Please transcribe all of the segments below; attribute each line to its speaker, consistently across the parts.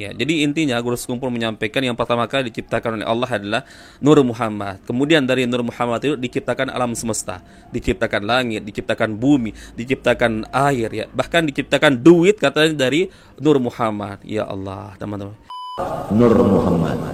Speaker 1: Ya, jadi intinya Guru Sekumpul menyampaikan yang pertama kali diciptakan oleh Allah adalah Nur Muhammad. Kemudian dari Nur Muhammad itu diciptakan alam semesta, diciptakan langit, diciptakan bumi, diciptakan air, ya, bahkan diciptakan duit katanya dari Nur Muhammad. Ya Allah, teman-teman.
Speaker 2: Nur Muhammad.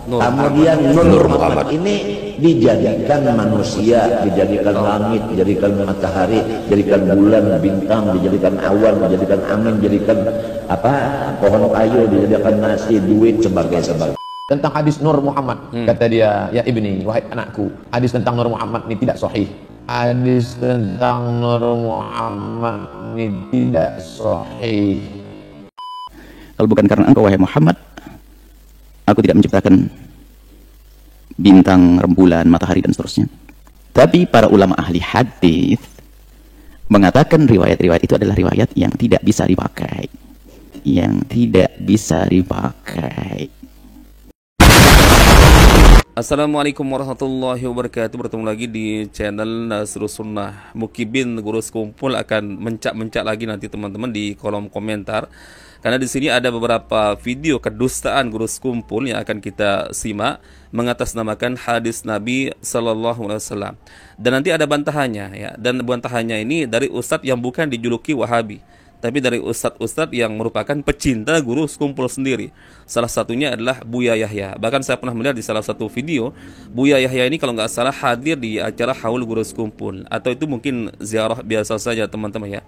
Speaker 1: Nur
Speaker 2: Kemudian Nur Muhammad ini dijadikan manusia, dijadikan langit, dijadikan matahari, dijadikan bulan, bintang, dijadikan awan, dijadikan angin, dijadikan pohon kayu, dijadikan nasi, duit, sebagainya.
Speaker 3: Tentang hadis Nur Muhammad, kata dia, ya ibni, wahai anakku, hadis tentang Nur Muhammad ini tidak sahih. Hadis tentang Nur Muhammad ini tidak sahih.
Speaker 4: Kalau bukan karena engkau wahai Muhammad, aku tidak menciptakan bintang, rembulan, matahari dan seterusnya. Tapi para ulama ahli hadis mengatakan riwayat-riwayat itu adalah riwayat yang tidak bisa dipakai. Yang tidak bisa dipakai.
Speaker 1: Assalamualaikum warahmatullahi wabarakatuh. Bertemu lagi di channel Nasrus Sunnah. Mukibin Guru Sekumpul akan mencak-mencak lagi nanti teman-teman di kolom komentar. Karena di sini ada beberapa video kedustaan Guru Sekumpul yang akan kita simak mengatasnamakan hadis Nabi Sallallahu Alaihi Wasallam. Dan nanti ada bantahannya, ya. Dan bantahannya ini dari ustadz yang bukan dijuluki Wahabi, tapi dari ustadz-ustadz yang merupakan pecinta Guru Sekumpul sendiri. Salah satunya adalah Buya Yahya. Bahkan saya pernah melihat di salah satu video, Buya Yahya ini kalau nggak salah hadir di acara Haul Guru Sekumpul. Atau itu mungkin ziarah biasa saja teman-teman, ya.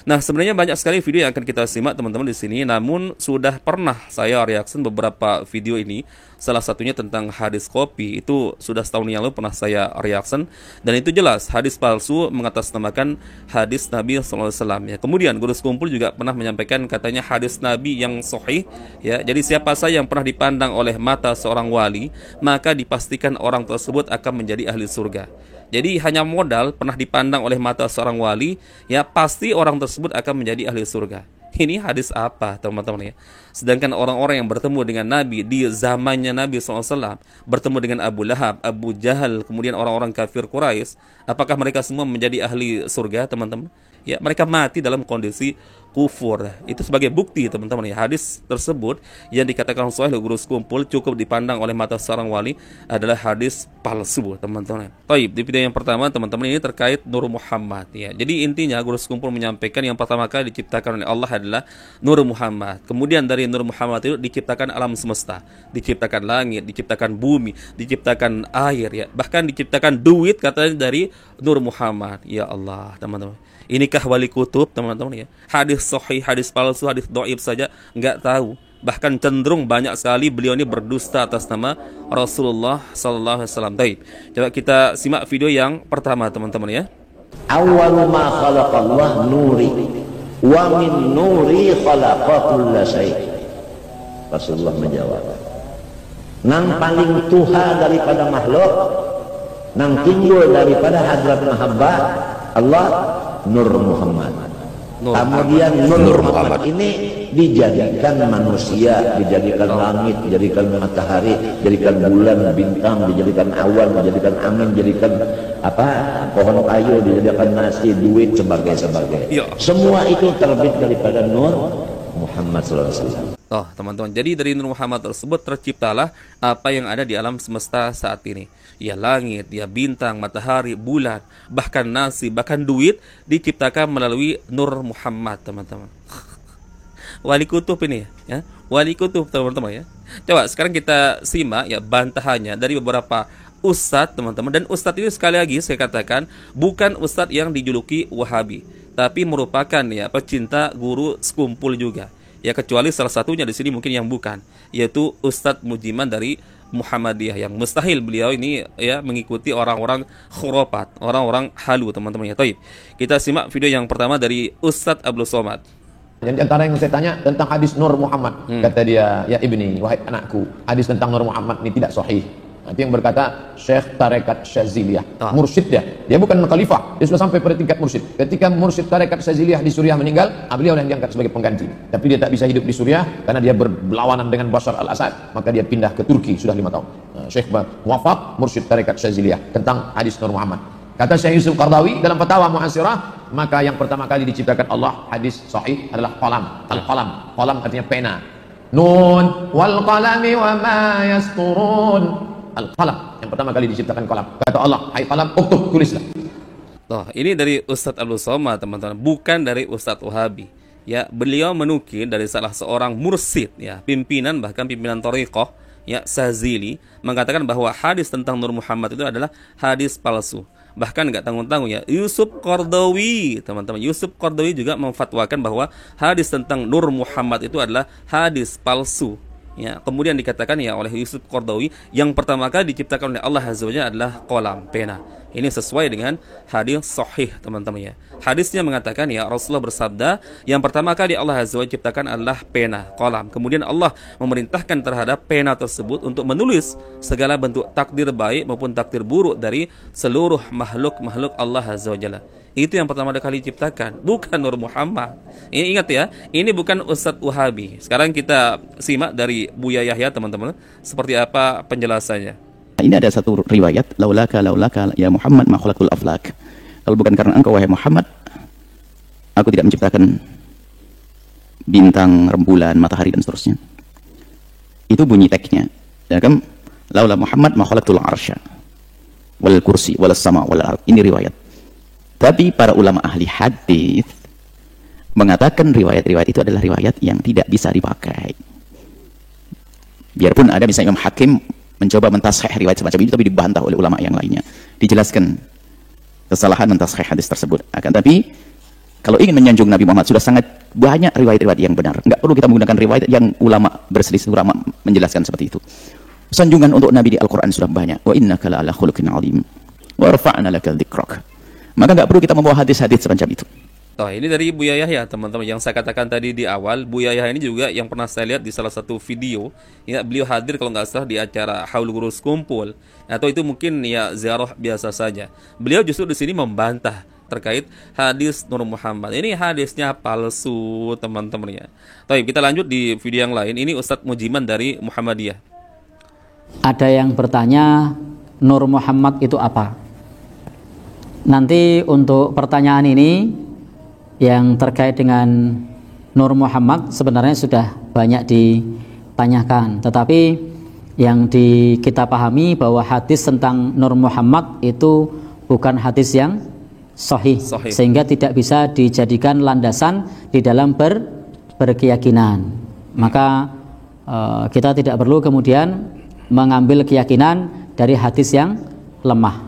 Speaker 1: Nah, sebenarnya banyak sekali video yang akan kita simak teman-teman di sini. Namun sudah pernah saya reaksi beberapa video ini. Salah satunya tentang hadis kopi, itu sudah setahun yang lalu pernah saya reaction, dan itu jelas hadis palsu mengatasnamakan hadis Nabi SAW, ya. Kemudian Guru Sekumpul juga pernah menyampaikan katanya hadis Nabi yang sahih, ya. Jadi siapa saja yang pernah dipandang oleh mata seorang wali, maka dipastikan orang tersebut akan menjadi ahli surga. Jadi hanya modal pernah dipandang oleh mata seorang wali, ya pasti orang tersebut akan menjadi ahli surga. Ini hadis apa teman-teman, ya? Sedangkan orang-orang yang bertemu dengan Nabi di zamannya Nabi SAW, bertemu dengan Abu Lahab, Abu Jahal, kemudian orang-orang kafir Quraisy, apakah mereka semua menjadi ahli surga teman-teman? Ya, mereka mati dalam kondisi kufur. Itu sebagai bukti teman-teman, ya. Hadis tersebut yang dikatakan sahih oleh Guru Sekumpul cukup dipandang oleh mata seorang wali adalah hadis palsu teman-teman. Baik, di video yang pertama teman-teman ini terkait Nur Muhammad, ya. Jadi intinya Guru Sekumpul menyampaikan yang pertama kali diciptakan oleh Allah adalah Nur Muhammad. Kemudian dari Nur Muhammad itu diciptakan alam semesta, diciptakan langit, diciptakan bumi, diciptakan air, ya. Bahkan diciptakan duit katanya dari Nur Muhammad. Ya Allah, teman-teman. Inikah wali kutub teman-teman, ya? Hadis sahih, hadis palsu, hadis dhaif saja nggak tahu. Bahkan cenderung banyak sekali beliau ini berdusta atas nama Rasulullah Sallallahu Alaihi Wasallam. Baik, coba kita simak video yang pertama teman-teman, ya.
Speaker 2: Awwalu ma khalaqallah nuri wa min nuri khalaqa kulla syai'. Rasulullah menjawab, nang paling tuha daripada makhluk, nang timbul daripada hadrat mahabbah Allah, Nur Muhammad. Kemudian Nur Muhammad ini dijadikan manusia, dijadikan langit, dijadikan matahari, dijadikan bulan, bintang, dijadikan awan, dijadikan angin, dijadikan pohon kayu, dijadikan nasi, duit, sebagainya. Semua itu terbit daripada Nur Muhammad SAW.
Speaker 1: Oh teman-teman, jadi dari Nur Muhammad tersebut terciptalah apa yang ada di alam semesta saat ini. Ya langit, ya bintang, matahari, bulan, bahkan nasi, bahkan duit diciptakan melalui Nur Muhammad teman-teman. Wali kutub ini, ya. Wali kutub teman-teman, ya. Coba sekarang kita simak, ya, bantahannya dari beberapa ustadz teman-teman. Dan ustadz ini sekali lagi saya katakan bukan ustadz yang dijuluki Wahabi, tapi merupakan, ya, pecinta Guru Sekumpul juga. Ya, kecuali salah satunya di sini mungkin yang bukan, yaitu Ustadz Mujiman dari Muhammadiyah, yang mustahil beliau ini, ya, mengikuti orang-orang khurafat, orang-orang halu teman-teman, ya. Taib. Kita simak video yang pertama dari Ustadz Abdul Somad.
Speaker 3: Yang antara yang saya tanya tentang hadis Nur Muhammad, kata dia, ya ibni, wahai anakku, hadis tentang Nur Muhammad ini tidak sahih. Nanti yang berkata Syekh Tarekat Syaziliyah, mursyid dia bukan khalifah, dia sudah sampai pada tingkat mursyid. Ketika mursyid Tarekat Syaziliyah di Suriah meninggal, beliau yang diangkat sebagai pengganti. Tapi dia tak bisa hidup di Suriah karena dia berlawanan dengan Bashar al-Assad, maka dia pindah ke Turki sudah 5 tahun. Syekh wafat, mursyid Tarekat Syaziliyah, tentang hadis Nur Muhammad. Kata Syekh Yusuf Qardawi dalam Fatwa Mu'asirah, maka yang pertama kali diciptakan Allah hadis sahih adalah qalam. Al-qalam, qalam artinya pena. Nun wal qalami wa ma yasturun. Al-qalam, yang pertama kali diciptakan qalam. Kata Allah, hai qalam, uktub, tulislah.
Speaker 1: Toh, ini dari Ustadz Abdul Somad, teman-teman, bukan dari Ustadz Wahabi. Ya, beliau menukil dari salah seorang mursyid, ya, pimpinan, bahkan pimpinan thariqah, ya, Sazili, mengatakan bahwa hadis tentang Nur Muhammad itu adalah hadis palsu. Bahkan nggak tanggung-tanggung, ya, Yusuf Qardawi, teman-teman, Yusuf Qardawi juga memfatwakan bahwa hadis tentang Nur Muhammad itu adalah hadis palsu. Ya, kemudian dikatakan ya oleh Yusuf Qardawi, yang pertama kali diciptakan oleh Allah Azza wa Jalla adalah qalam, pena. Ini sesuai dengan hadis sahih, teman-teman, ya. Hadisnya mengatakan ya Rasulullah bersabda, yang pertama kali Allah Azza wa Jalla ciptakan adalah pena, qalam. Kemudian Allah memerintahkan terhadap pena tersebut untuk menulis segala bentuk takdir baik maupun takdir buruk dari seluruh makhluk-makhluk Allah Azza wa Jalla. Itu yang pertama kali diciptakan, bukan Nur Muhammad. Ini ingat ya, ini bukan Ustadz Wahabi. Sekarang kita simak dari Buya Yahya, teman-teman, seperti apa penjelasannya.
Speaker 4: Ini ada satu riwayat, laulaka ya Muhammad ma khalaqtul aflak. Kalau bukan karena engkau wahai Muhammad, aku tidak menciptakan bintang, rembulan, matahari dan seterusnya. Itu bunyi teksnya. Ya kan? Laula Muhammad ma khalaqtul arsya wal kursi wal sama wal ard. Ini riwayat. Tapi para ulama ahli hadis mengatakan riwayat-riwayat itu adalah riwayat yang tidak bisa dipakai. Biarpun ada misalnya Imam Hakim mencoba mentashih riwayat semacam itu, tapi dibantah oleh ulama yang lainnya. Dijelaskan kesalahan mentashih hadis tersebut. Akan tapi kalau ingin menyanjung Nabi Muhammad sudah sangat banyak riwayat-riwayat yang benar. Enggak perlu kita menggunakan riwayat yang ulama berselisih, ulama menjelaskan seperti itu. Sanjungan untuk Nabi di Al-Quran sudah banyak. Wa innaka la'ala khuluqin 'azim. Wa rafa'na laka dzikrak. Maka nggak perlu kita membawa hadis-hadis semacam itu.
Speaker 1: Oh, ini dari Buya Yahya, teman-teman, yang saya katakan tadi di awal. Buya Yahya ini juga yang pernah saya lihat di salah satu video. Ya, beliau hadir kalau nggak salah di acara Haul Gurus Kumpul, atau itu mungkin ya ziarah biasa saja. Beliau justru di sini membantah terkait hadis Nur Muhammad. Ini hadisnya palsu, teman-teman, ya. Baik, kita lanjut di video yang lain. Ini Ustadz Mujiman dari Muhammadiyah.
Speaker 5: Ada yang bertanya, Nur Muhammad itu apa? Nanti untuk pertanyaan ini yang terkait dengan Nur Muhammad sebenarnya sudah banyak ditanyakan, tetapi yang kita pahami bahwa hadis tentang Nur Muhammad itu bukan hadis yang sahih, sehingga tidak bisa dijadikan landasan di dalam berkeyakinan. Maka kita tidak perlu kemudian mengambil keyakinan dari hadis yang lemah.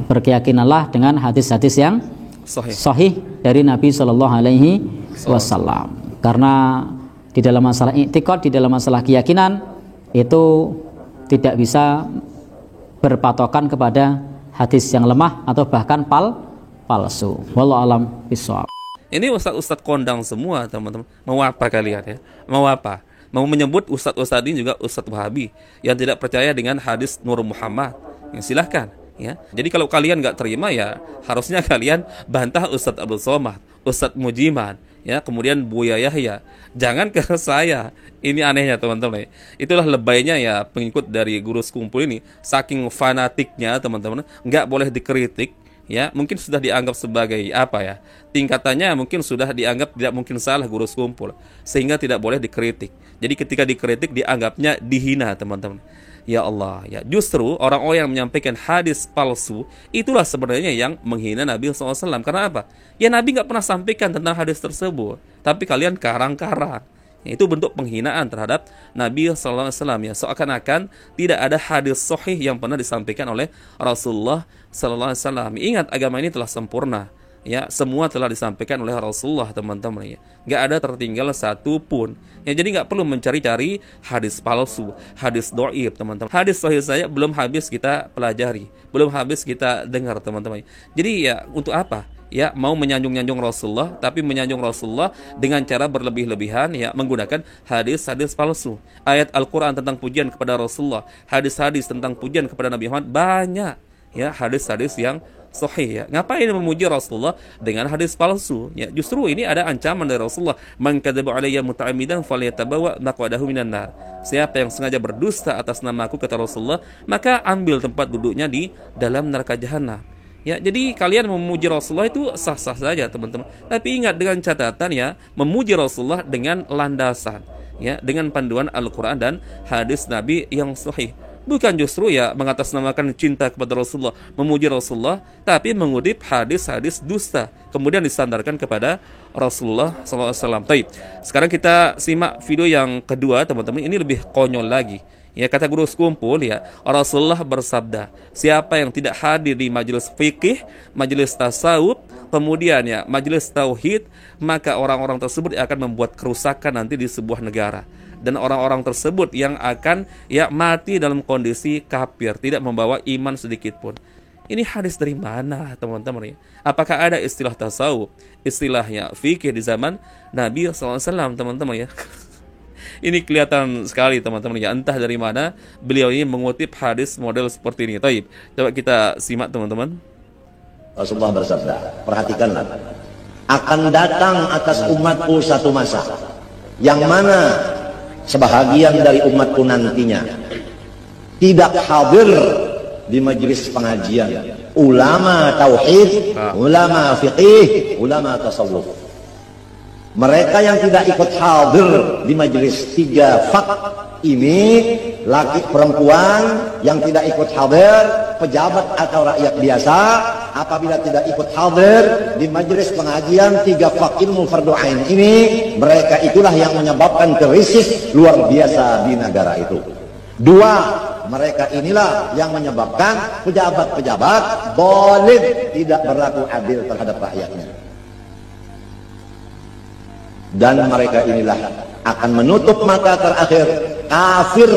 Speaker 5: Berkeyakinanlah dengan hadis-hadis yang sahih dari Nabi Shallallahu Alaihi Wasallam. Karena di dalam masalah i'tiqad, di dalam masalah keyakinan itu tidak bisa berpatokan kepada hadis yang lemah atau bahkan palsu. Wallahu alam bishawab.
Speaker 1: Ini ustadz kondang semua, teman-teman. Mau apa kalian, ya? Mau apa? Mau menyebut ustadz ini juga ustadz Wahabi yang tidak percaya dengan hadis Nur Muhammad. Ya, silahkan. Ya, jadi kalau kalian nggak terima, ya harusnya kalian bantah Ustadz Abdul Somad, Ustadz Mujiman, ya, kemudian Buya Yahya. Jangan ke saya. Ini anehnya, teman-teman. Itulah lebaynya ya pengikut dari Gurus Kumpul ini. Saking fanatiknya, teman-teman, nggak boleh dikritik. Ya, mungkin sudah dianggap sebagai apa ya? Tingkatannya mungkin sudah dianggap tidak mungkin salah Gurus Kumpul, sehingga tidak boleh dikritik. Jadi ketika dikritik dianggapnya dihina, teman-teman. Ya Allah, ya justru orang-orang yang menyampaikan hadis palsu itulah sebenarnya yang menghina Nabi SAW. Karena apa? Ya Nabi nggak pernah sampaikan tentang hadis tersebut, tapi kalian karang-karang. Ya, itu bentuk penghinaan terhadap Nabi SAW. Ya, seakan-akan tidak ada hadis sahih yang pernah disampaikan oleh Rasulullah SAW. Ingat, agama ini telah sempurna. Ya, semua telah disampaikan oleh Rasulullah, teman-teman, ya. Nggak ada tertinggal satu pun. Ya, jadi nggak perlu mencari-cari hadis palsu, hadis dhaif, teman-teman. Hadis sahih saya belum habis kita pelajari, belum habis kita dengar, teman-teman. Jadi ya untuk apa? Ya, mau menyanjung-nyanjung Rasulullah, tapi menyanjung Rasulullah dengan cara berlebih-lebihan, ya, menggunakan hadis-hadis palsu. Ayat Al-Quran tentang pujian kepada Rasulullah, hadis-hadis tentang pujian kepada Nabi Muhammad banyak. Ya, hadis-hadis yang sahih, ya. Ngapain memuji Rasulullah dengan hadis palsu? Ya, justru ini ada ancaman dari Rasulullah. Man kadzaba alayya muta'ammidan falyatabawa maq'adahu minan nar. Siapa yang sengaja berdusta atas namaku, kata Rasulullah, maka ambil tempat duduknya di dalam neraka jahanam. Ya, jadi kalian memuji Rasulullah itu sah-sah saja, teman-teman. Tapi ingat dengan catatan, ya, memuji Rasulullah dengan landasan. ya dengan panduan Al-Quran dan hadis Nabi yang sahih. Bukan justru ya mengatasnamakan cinta kepada Rasulullah, memuji Rasulullah, tapi mengutip hadis-hadis dusta, kemudian disandarkan kepada Rasulullah SAW. Baik, sekarang kita simak video yang kedua, teman-teman. Ini lebih konyol lagi. Ya, kata guru sekumpul, ya, Rasulullah bersabda, siapa yang tidak hadir di majelis fikih, majelis tasawuf, kemudian ya majelis tauhid, maka orang-orang tersebut akan membuat kerusakan nanti di sebuah negara. Dan orang-orang tersebut yang akan ya mati dalam kondisi kafir, tidak membawa iman sedikit pun. Ini hadis dari mana, teman-teman? Apakah ada istilah tasawuf, istilahnya fikih di zaman Nabi SAW, teman-teman ya? Ini kelihatan sekali, teman-teman ya, entah dari mana beliau ini mengutip hadis model seperti ini. Taib, coba kita simak, teman-teman.
Speaker 2: Rasulullah bersabda, perhatikanlah, akan datang atas umatku satu masa yang mana sebahagian dari umatku nantinya tidak hadir di majelis pengajian ulama tauhid, ulama fiqih, ulama tasawuf. Mereka yang tidak ikut hadir di majelis tiga fak ini, laki perempuan yang tidak ikut hadir, pejabat atau rakyat biasa, apabila tidak ikut hadir di majelis pengajian tiga fak ilmu fardu ain ini, mereka itulah yang menyebabkan krisis luar biasa di negara itu. Dua, mereka inilah yang menyebabkan pejabat-pejabat zalim, tidak berlaku adil terhadap rakyatnya. Dan mereka inilah akan menutup mata terakhir kafir.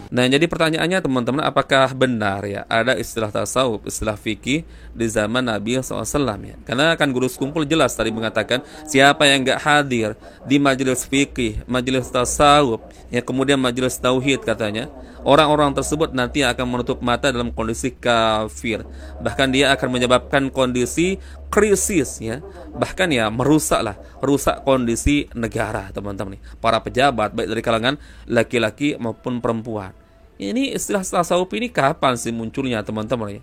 Speaker 1: Nah, jadi pertanyaannya, teman-teman, apakah benar ya ada istilah tasawuf, istilah fikih di zaman Nabi SAW ya? Karena kan guru sekumpul jelas tadi mengatakan siapa yang enggak hadir di majelis fikih, majelis tasawuf, ya kemudian majelis tauhid, katanya orang-orang tersebut nanti akan menutup mata dalam kondisi kafir. Bahkan dia akan menyebabkan kondisi krisis ya. Bahkan ya rusak kondisi negara, teman-teman. Para pejabat baik dari kalangan laki-laki maupun perempuan. Ini istilah tasawuf ini kapan sih munculnya, teman-teman ya?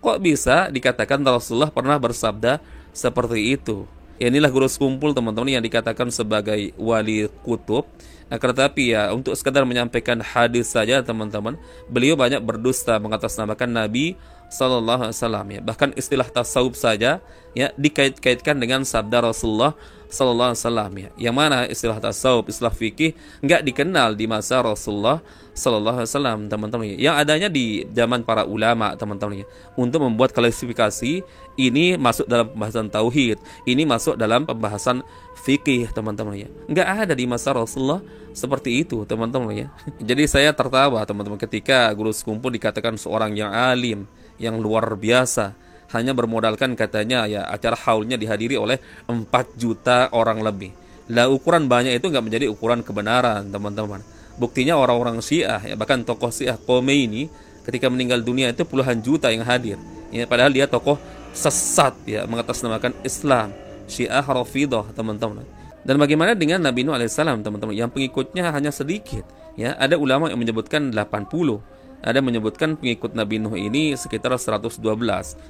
Speaker 1: Kok bisa dikatakan Rasulullah pernah bersabda seperti itu? Ya, inilah guru sekumpul, teman-teman, yang dikatakan sebagai wali kutub. Akan tetapi ya untuk sekadar menyampaikan hadis saja, teman-teman, beliau banyak berdusta mengatasnamakan Nabi Sallallahu Alaihi Wasallam ya. Bahkan istilah tasawuf saja ya dikait-kaitkan dengan sabda Rasulullah Sallallahu Alaihi Wasallam ya. Yang mana istilah tasawuf, istilah fikih nggak dikenal di masa Rasulullah Sallallahu Alaihi Wasallam, teman-teman. Yang adanya di zaman para ulama, teman-teman, untuk membuat klasifikasi ini masuk dalam pembahasan tauhid, ini masuk dalam pembahasan fikih, teman-teman ya. Nggak ada di masa Rasulullah seperti itu, teman-teman ya. Jadi saya tertawa, teman-teman, ketika guru sekumpul dikatakan seorang yang alim, yang luar biasa, hanya bermodalkan katanya ya acara haulnya dihadiri oleh 4 juta orang lebih. Lah, ukuran banyak itu nggak menjadi ukuran kebenaran, teman-teman. Buktinya orang-orang Syiah ya, bahkan tokoh Syiah Khomeini ketika meninggal dunia itu puluhan juta yang hadir ya, padahal dia tokoh sesat ya, mengatasnamakan Islam, Syiah Rafidah, teman-teman. Dan bagaimana dengan Nabi Nuh alaihissalam, teman-teman, yang pengikutnya hanya sedikit ya? Ada ulama yang menyebutkan 80, ada menyebutkan pengikut Nabi Nuh ini sekitar 112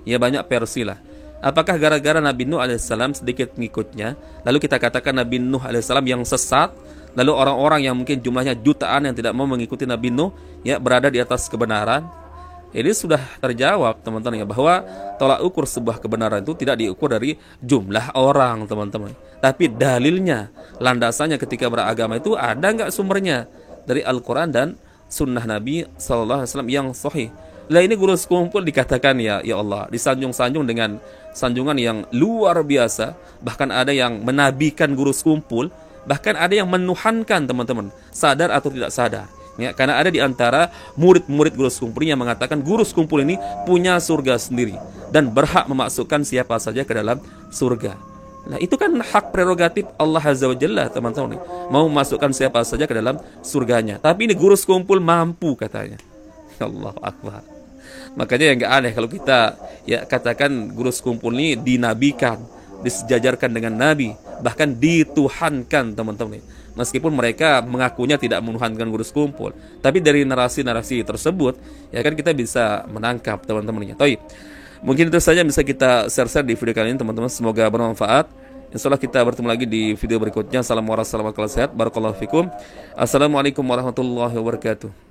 Speaker 1: ya, banyak versi lah. Apakah gara-gara Nabi Nuh alaihissalam sedikit pengikutnya lalu kita katakan Nabi Nuh alaihissalam yang sesat, lalu orang-orang yang mungkin jumlahnya jutaan yang tidak mau mengikuti Nabi Nuh ya berada di atas kebenaran? Ini sudah terjawab, teman-teman ya, bahwa tolak ukur sebuah kebenaran itu tidak diukur dari jumlah orang, teman-teman, tapi dalilnya, landasannya ketika beragama itu ada nggak sumbernya dari Al-Quran dan Sunnah Nabi Sallallahu Alaihi Wasallam yang sahih. Lah, ini guru sekumpul dikatakan ya Allah, disanjung-sanjung dengan sanjungan yang luar biasa. Bahkan ada yang menabikan guru sekumpul, bahkan ada yang menuhankan, teman-teman, sadar atau tidak sadar ya, karena ada di antara murid-murid guru sekumpul yang mengatakan guru sekumpul ini punya surga sendiri dan berhak memasukkan siapa saja ke dalam surga. Nah, itu kan hak prerogatif Allah Azza wa Jalla, teman-teman, mau memasukkan siapa saja ke dalam surganya. Tapi ini guru sekumpul mampu, katanya. Allahu Akbar. Makanya yang gak aneh kalau kita ya katakan guru sekumpul ini dinabikan, disejajarkan dengan Nabi, bahkan dituhankan, teman-teman. Meskipun mereka mengakunya tidak menuhankan guru sekumpul, tapi dari narasi-narasi tersebut ya kan kita bisa menangkap, teman-teman ya. Mungkin itu saja bisa kita share di video kali ini, teman-teman. Semoga bermanfaat. Insyaallah kita bertemu lagi di video berikutnya. Assalamualaikum warahmatullahi wabarakatuh. Barakallahu fikum. Assalamualaikum warahmatullahi wabarakatuh.